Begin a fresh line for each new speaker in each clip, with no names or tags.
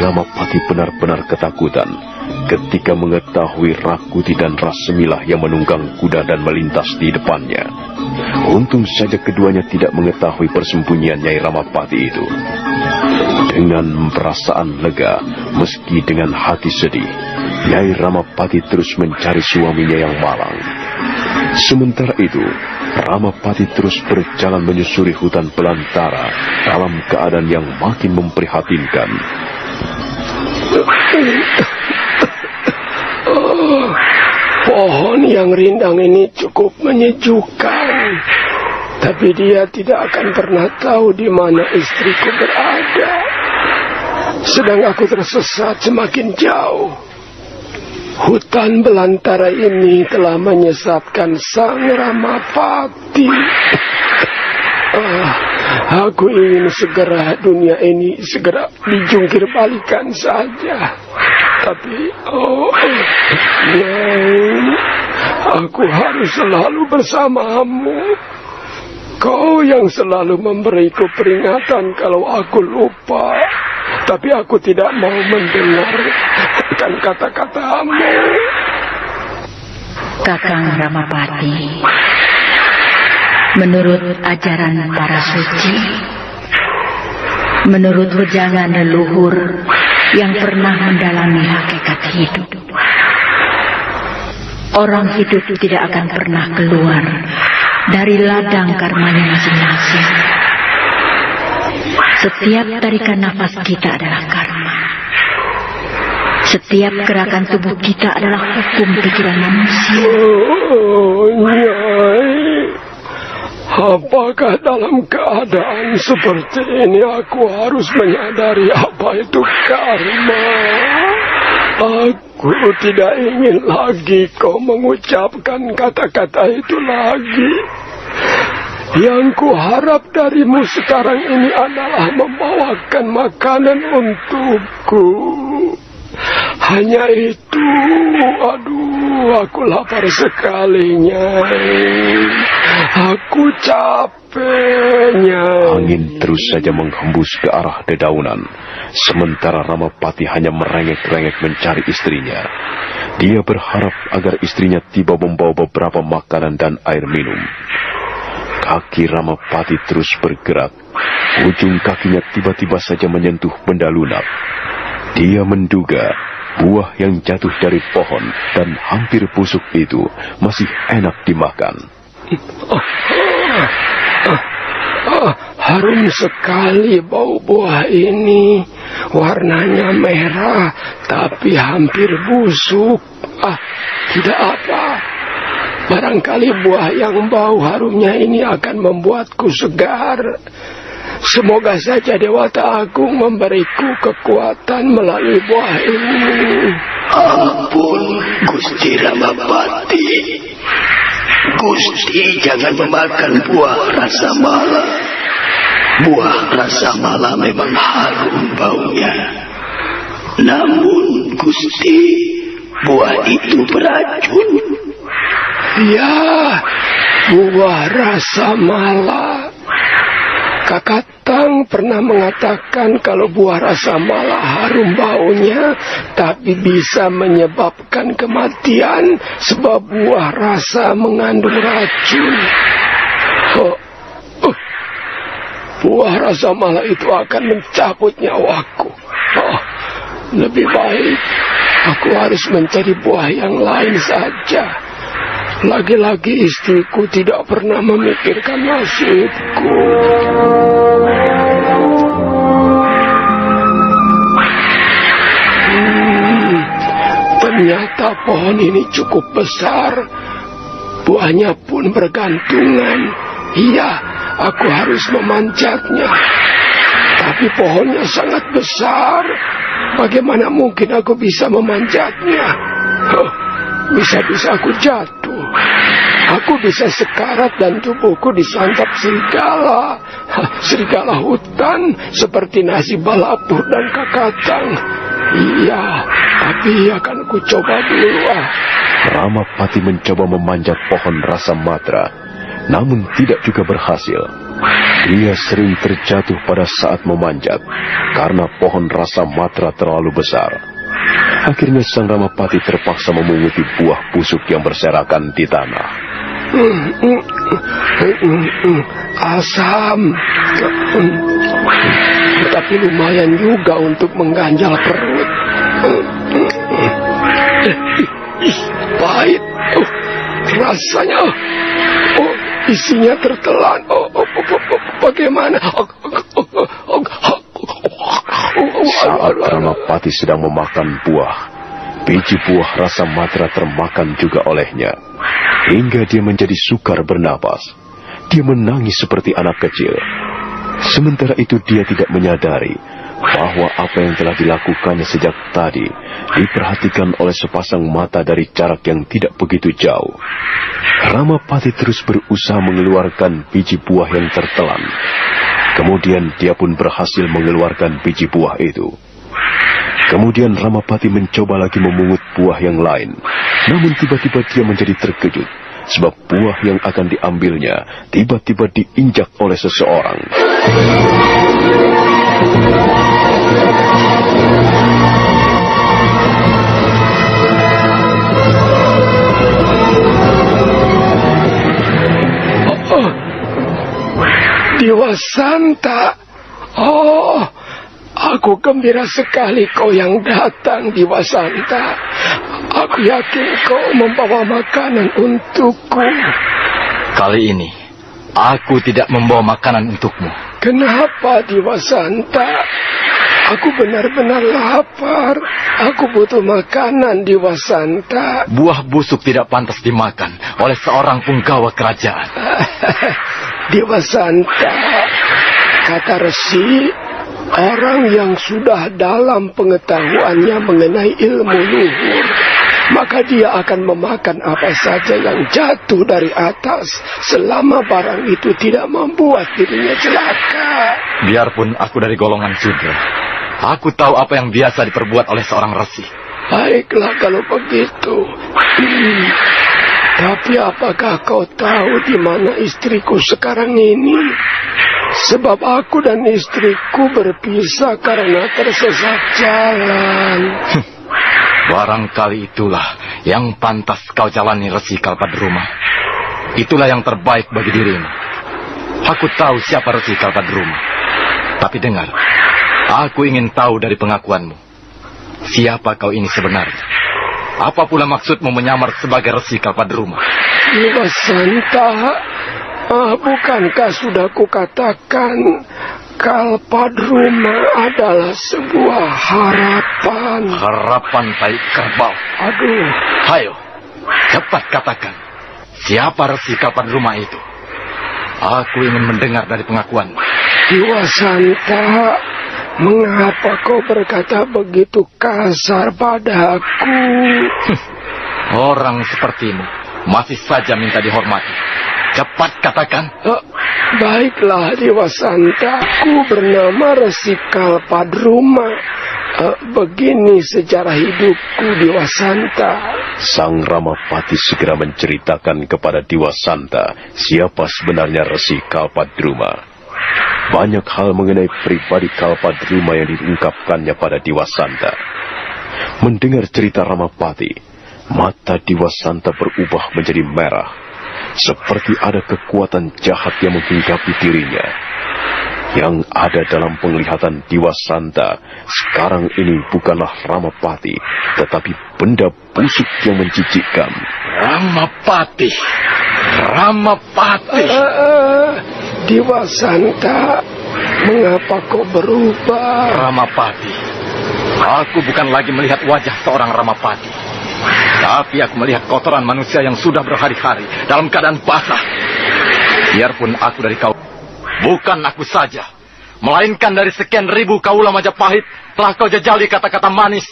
Ramapati benar-benar ketakutan ketika mengetahui Rakuti dan Rasemilah yang menunggang kuda dan melintas di depannya. Untung saja keduanya tidak mengetahui persembunyian Nyai Ramapati itu. Dengan perasaan lega, meski dengan hati sedih, Nyai Ramapati terus mencari suaminya yang malang. Sementara itu, Ramapati terus berjalan menyusuri hutan belantara dalam keadaan yang makin memprihatinkan.
Pohon yang rindang ini cukup menyejukkan, tapi dia tidak akan pernah tahu di mana istriku berada. Sedang aku tersesat semakin jauh. Hutan belantara ini telah menyesatkan Sang Ramapati. Aku ingin segera dunia ini segera dijungkir balikan saja. Tapi, Nyai, aku harus selalu bersamamu. Kau yang selalu memberiku peringatan kalau aku lupa. Tapi aku tidak mau mendengarkan kata-katamu.
Kakang Ramapati, menurut ajaran para suci, menurut wejangan leluhur yang pernah mendalami hakikat hidup, orang hidup tidak akan pernah keluar dari ladang karmanya masing-masing. Setiap tarikan nafas kita adalah karma. Setiap gerakan tubuh kita adalah hukum pikiran manusia.
Nyai, apakah dalam keadaan seperti ini aku harus menyadari apa itu karma? Aku tidak ingin lagi kau mengucapkan kata-kata itu lagi. Yang kuharap darimu sekarang ini adalah membawakan makanan untukku. Hanya itu. Aduh, aku lapar sekali, Nyai. Aku capeknya.
Angin terus saja menghembus ke arah dedaunan, sementara Ramapati hanya merengek-rengek mencari istrinya. Dia berharap agar istrinya tiba membawa beberapa makanan dan air minum. Kaki Ramapati terus bergerak. Ujung kakinya tiba-tiba saja menyentuh benda lunak. Dia menduga buah yang jatuh dari pohon dan hampir busuk itu masih enak dimakan.
Harum sekali bau buah ini. Warnanya merah, tapi hampir busuk. Tidak apa. Barangkali buah yang bau harumnya ini akan membuatku segar. Semoga saja Dewata Agung memberiku kekuatan melalui buah ini.
Ampun, Gusti Ramapati. Gusti jangan memakan buah rasa mala. Buah rasa mala memang harum baunya. Namun Gusti, buah itu beracun.
Ya, buah rasa mala. Kakatang pernah mengatakan kalau buah rasa mala harum baunya, tapi bisa menyebabkan kematian sebab buah rasa mengandung racun. Buah rasa mala itu akan mencabut nyawaku. Lebih baik aku harus mencari buah yang lain saja. Lagi-lagi istriku tidak pernah memikirkan nasibku. Ternyata pohon ini cukup besar. Buahnya pun bergantungan. Iya, aku harus memanjatnya. Tapi pohonnya sangat besar. Bagaimana mungkin aku bisa memanjatnya? Bisa-bisa aku jatuh. Aku bisa sekarat dan tubuhku disantap serigala. Serigala hutan seperti nasi balapuh dan kakatang. Iya, tapi akan ku coba dulu.
Ramapati mencoba memanjat pohon rasa matra, namun tidak juga berhasil. Dia sering terjatuh pada saat memanjat karena pohon rasa matra terlalu besar. Akhirnya sang Ramapati terpaksa memunguti buah busuk yang berserakan di tanah.
Asam, tetapi lumayan juga untuk mengganjal perut. Pahit, rasanya. Isinya tertelan. Bagaimana?
Saat Ramapati sedang memakan buah, biji buah rasa matra termakan juga olehnya, hingga dia menjadi sukar bernapas. Dia menangis seperti anak kecil. Sementara itu dia tidak menyadari bahwa apa yang telah dilakukannya sejak tadi diperhatikan oleh sepasang mata dari jarak yang tidak begitu jauh. Ramapati terus berusaha mengeluarkan biji buah yang tertelan. Kemudian dia pun berhasil mengeluarkan biji buah itu. Kemudian Ramapati mencoba lagi memungut buah yang lain. Namun tiba-tiba dia menjadi terkejut, sebab buah yang akan diambilnya tiba-tiba diinjak oleh seseorang.
Dewa Santa. Aku gembira sekali kau yang datang, Dewa Santa. Aku yakin kau membawa makanan untukku.
Kali ini, aku tidak membawa makanan untukmu.
Kenapa, Dewa Santa? Aku benar-benar lapar. Aku butuh makanan, Dewa Santa.
Buah busuk tidak pantas dimakan oleh seorang punggawa kerajaan.
Dewa Santa, kata resi, orang yang sudah dalam pengetahuannya mengenai ilmu luhur, maka dia akan memakan apa saja yang jatuh dari atas, selama barang itu tidak membuat dirinya celaka.
Biarpun aku dari golongan sudra, aku tahu apa yang biasa diperbuat oleh seorang resi.
Baiklah kalau begitu. Tapi apakah kau tahu di mana istriku sekarang ini? Sebab aku dan istriku berpisah karena tersesat jalan.
Barangkali itulah yang pantas kau jalani, Resi Kalpadruma. Itulah yang terbaik bagi dirimu. Aku tahu siapa Resi Kalpadruma. Tapi dengar, aku ingin tahu dari pengakuanmu, siapa kau ini sebenarnya? Apa pula maksudmu menyamar sebagai Resi Kalpadruma?
Dewa Santa, bukankah sudah kukatakan Kalpadruma adalah sebuah harapan?
Harapan tai kerbau.
Aduh.
Hayo, cepat katakan, siapa Resi Kalpadruma itu? Aku ingin mendengar dari pengakuanmu.
Dewa Santa, mengapa kau berkata begitu kasar padaku?
Orang sepertimu masih saja minta dihormati. Cepat katakan.
Baiklah, Dewa Santa, aku bernama Resi Kalpadruma. Begini sejarah hidupku, Dewa Santa.
Sang Ramapati segera menceritakan kepada Dewa Santa siapa sebenarnya Resi Kalpadruma. Banyak hal mengenai pribadi Kalpadruma yang diungkapkannya pada Dewa Santa. Mendengar cerita Ramapati, mata Dewa Santa berubah menjadi merah, seperti ada kekuatan jahat yang menghinggapi dirinya. Yang ada dalam penglihatan Dewa Santa sekarang ini bukanlah Ramapati, tetapi benda busuk yang menjijikkan.
Ramapati.
Dewa Santa, mengapa kau berubah?
Ramapati, aku bukan lagi melihat wajah seorang Ramapati, tapi aku melihat kotoran manusia yang sudah berhari-hari dalam keadaan basah. Biarpun aku dari kau, bukan aku saja, melainkan dari sekian ribu kaula Majapahit telah kau jajali kata-kata manis.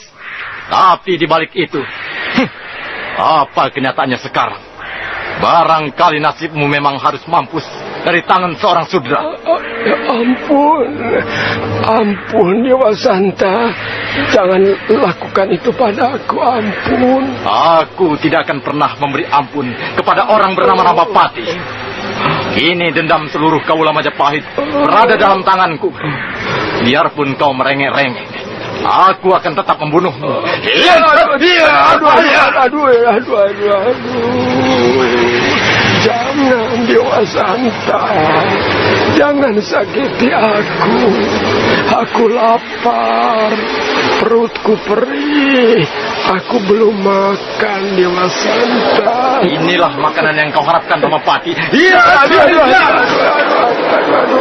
Tapi di balik itu, apa kenyataannya sekarang? Barangkali nasibmu memang harus mampus dari tangan seorang sudra.
Ya ampun Dewa Santa, jangan lakukan itu padaku, ampun.
Aku tidak akan pernah memberi ampun kepada orang bernama Ramapati. Kini dendam seluruh Kaula Majapahit berada dalam tanganku. Biarpun kau merengek-rengek, aku akan tetap membunuhmu.
Aduh. Jangan Dewa Santa. Jangan sakiti aku. Aku lapar. Perutku perih. Aku belum makan, Dewa Santa.
Inilah makanan yang kau harapkan, Ramapati.
Aduh,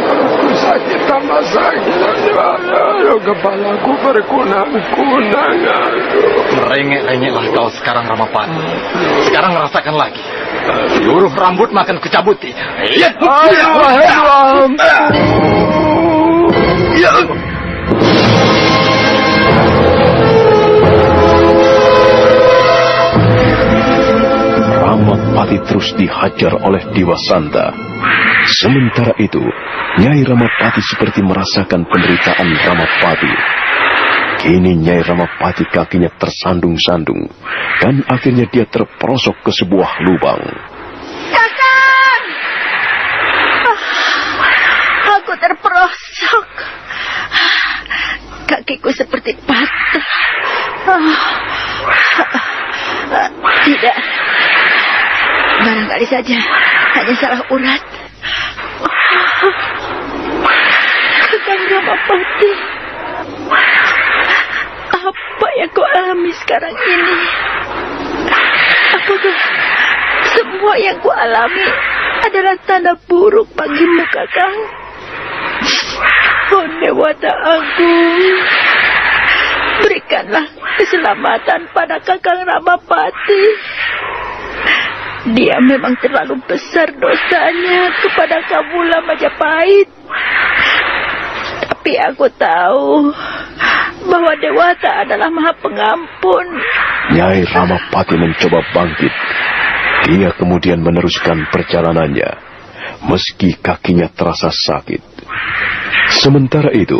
perutku sakit, tambah sakit. Aduh, kepalaku berkunang-kunang.
Merengek-rengeklah kau sekarang, Ramapati. Sekarang rasakan lagi. Seluruh rambut makan kucabuti.
Ramapati terus dihajar oleh Dewa Santa. Sementara itu, Nyai Ramapati seperti merasakan penderitaan Ramapati. Kini Nyai Ramapati kakinya tersandung-sandung, dan akhirnya dia terperosok ke sebuah lubang.
Kakang! Aku terperosok. Kakiku seperti patah. Tidak. Barangkali saja hanya salah urat. Kakang Ramapati, apa yang kau alami sekarang ini? Apakah semua yang kau alami adalah tanda buruk bagimu, Kakang? Oh Dewata Agung, berikanlah keselamatan pada Kakang Ramapati. Dia memang terlalu besar dosanya kepada Kaula Majapahit. Tapi aku tahu bahwa Dewata adalah Maha Pengampun.
Nyai Ramapati mencoba bangkit. Dia kemudian meneruskan perjalanannya, meski kakinya terasa sakit. Sementara itu,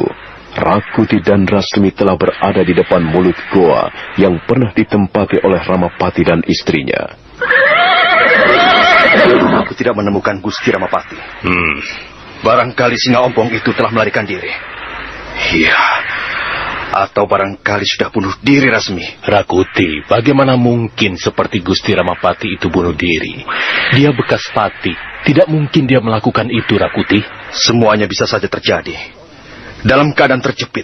Rakuti dan Rasmi telah berada di depan mulut goa yang pernah ditempati oleh Ramapati dan istrinya.
Aku tidak menemukan Gusti Ramapati. Barangkali singa ompong itu telah melarikan diri. Iya. Atau barangkali sudah bunuh diri, Rasmi.
Rakuti, bagaimana mungkin seperti Gusti Ramapati itu bunuh diri? Dia bekas pati. Tidak mungkin dia melakukan itu, Rakuti.
Semuanya bisa saja terjadi. Dalam keadaan terjepit,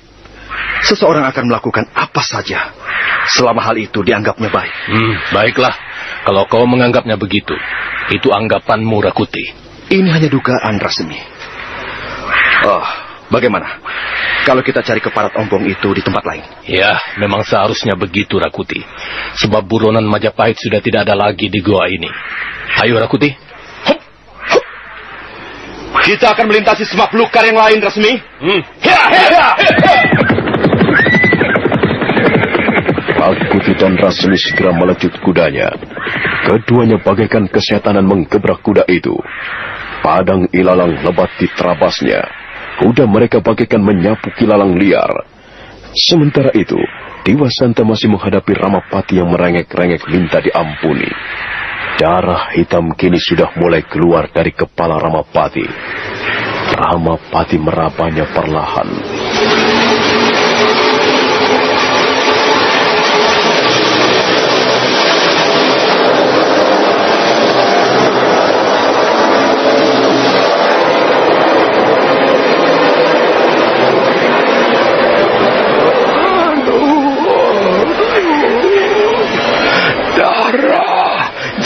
seseorang akan melakukan apa saja selama hal itu dianggapnya baik.
Baiklah, kalau kau menganggapnya begitu, itu anggapanmu, Rakuti.
Ini hanya dugaan, Rasmi. Oh, bagaimana kalau kita cari keparat ompong itu di tempat lain?
Ya, memang seharusnya begitu, Rakuti. Sebab buronan Majapahit sudah tidak ada lagi di goa ini. Ayo, Rakuti.
Kita akan melintasi semak belukar yang lain, Rasmi.
Rakuti dan Rasmi segera melejut kudanya. Keduanya bagaikan kesetanan menggebrak kuda itu. Padang ilalang lebat di terabasnya. Kuda mereka bagaikan menyapu kilalang liar. Sementara itu, Dewa Santa masih menghadapi Ramapati yang merengek-rengek minta diampuni. Darah hitam kini sudah mulai keluar dari kepala Ramapati. Ramapati merabanya perlahan.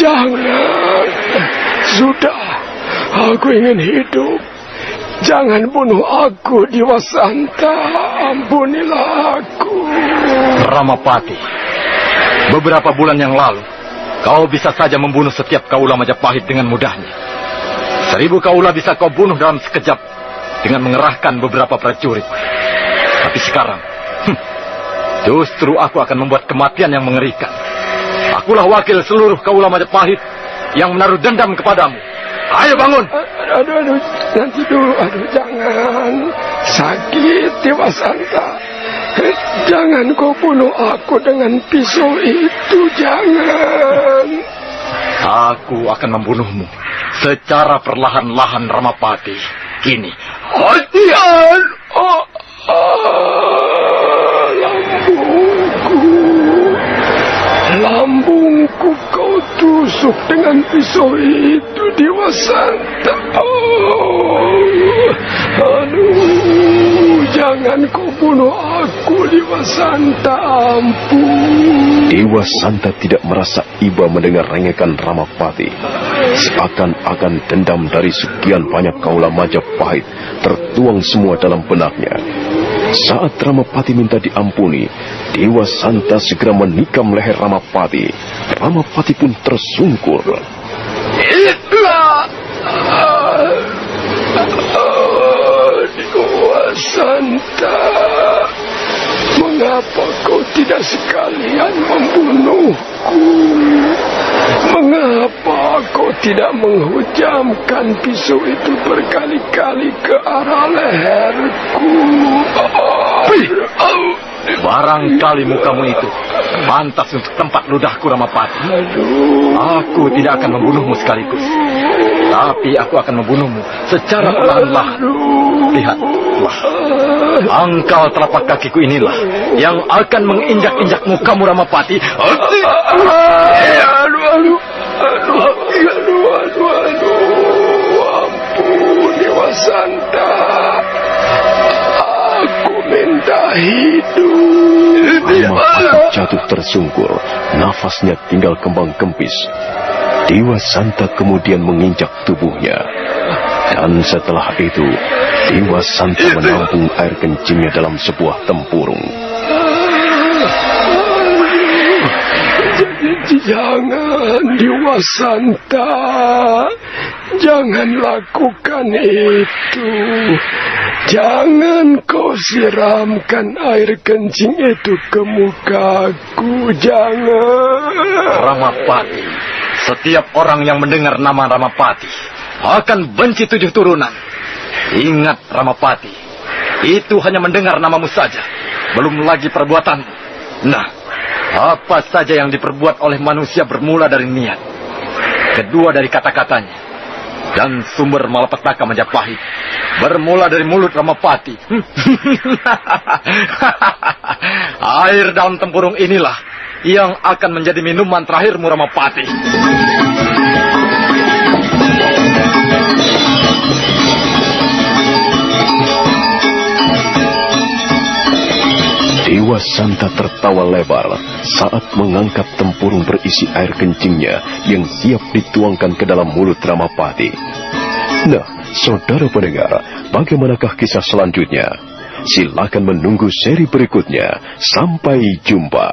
Jangan. Sudah. Aku ingin hidup. Jangan bunuh aku, Dewa Santa. Ampunilah aku.
Ramapati, beberapa bulan yang lalu, kau bisa saja membunuh setiap kaula Majapahit dengan mudahnya. 1000 kaula bisa kau bunuh dalam sekejap dengan mengerahkan beberapa prajurit. Tapi sekarang, justru aku akan membuat kematian yang mengerikan. Akulah wakil seluruh kaula Majapahit yang menaruh dendam kepadamu. Ayo bangun.
Aduh, nanti dulu. Jangan. Sakit, Dewa Santa. Jangan kau bunuh aku dengan pisau itu, jangan.
Aku akan membunuhmu secara perlahan-lahan, Ramapati. Kini.
Lambungku kau tusuk dengan pisau itu, Dewa Santa. Aduh, jangan kau bunuh aku, Dewa Santa, ampun.
Dewa Santa tidak merasa iba mendengar rengekan Ramapati. Seakan-akan dendam dari sekian banyak kaula Majapahit tertuang semua dalam benaknya. Saat Ramapati minta diampuni, Dewa Santa segera menikam leher Ramapati. Ramapati pun tersungkur.
Dewa Santa, mengapa kau tidak sekalian membunuhku? Mengapa kau tidak menghujamkan pisau itu berkali-kali ke arah leherku?
Barangkali mukamu itu pantas untuk tempat ludahku, Ramapati. Aku tidak akan membunuhmu sekaligus, tapi aku akan membunuhmu secara perlahan-lahan. Lihat, wah, angkal telapak kakiku inilah yang akan menginjak-injak mukamu, Ramapati.
Ampun, Dewa Santa. Aku minta hidup.
Ramapati jatuh tersungkur, nafasnya tinggal kembang kempis. Dewa Santa kemudian menginjak tubuhnya. Dan setelah itu, Dewa Santa menampung air kencingnya dalam sebuah tempurung.
Jangan, Dewa Santa. Jangan lakukan itu. Jangan kau siramkan air kencing itu ke mukaku. Jangan.
Ramapati, setiap orang yang mendengar nama Ramapati akan benci 7 turunan. Ingat, Ramapati, itu hanya mendengar namamu saja, belum lagi perbuatanmu. Nah, apa saja yang diperbuat oleh manusia bermula dari niat, kedua dari kata-katanya, dan sumber malapetaka Majapahit bermula dari mulut Ramapati. Air dalam tempurung inilah yang akan menjadi minuman terakhirmu, Ramapati.
Dewa Santa tertawa lebar saat mengangkat tempurung berisi air kencingnya yang siap dituangkan ke dalam mulut Ramapati. Nah, saudara pendengar, bagaimanakah kisah selanjutnya? Silakan menunggu seri berikutnya. Sampai jumpa.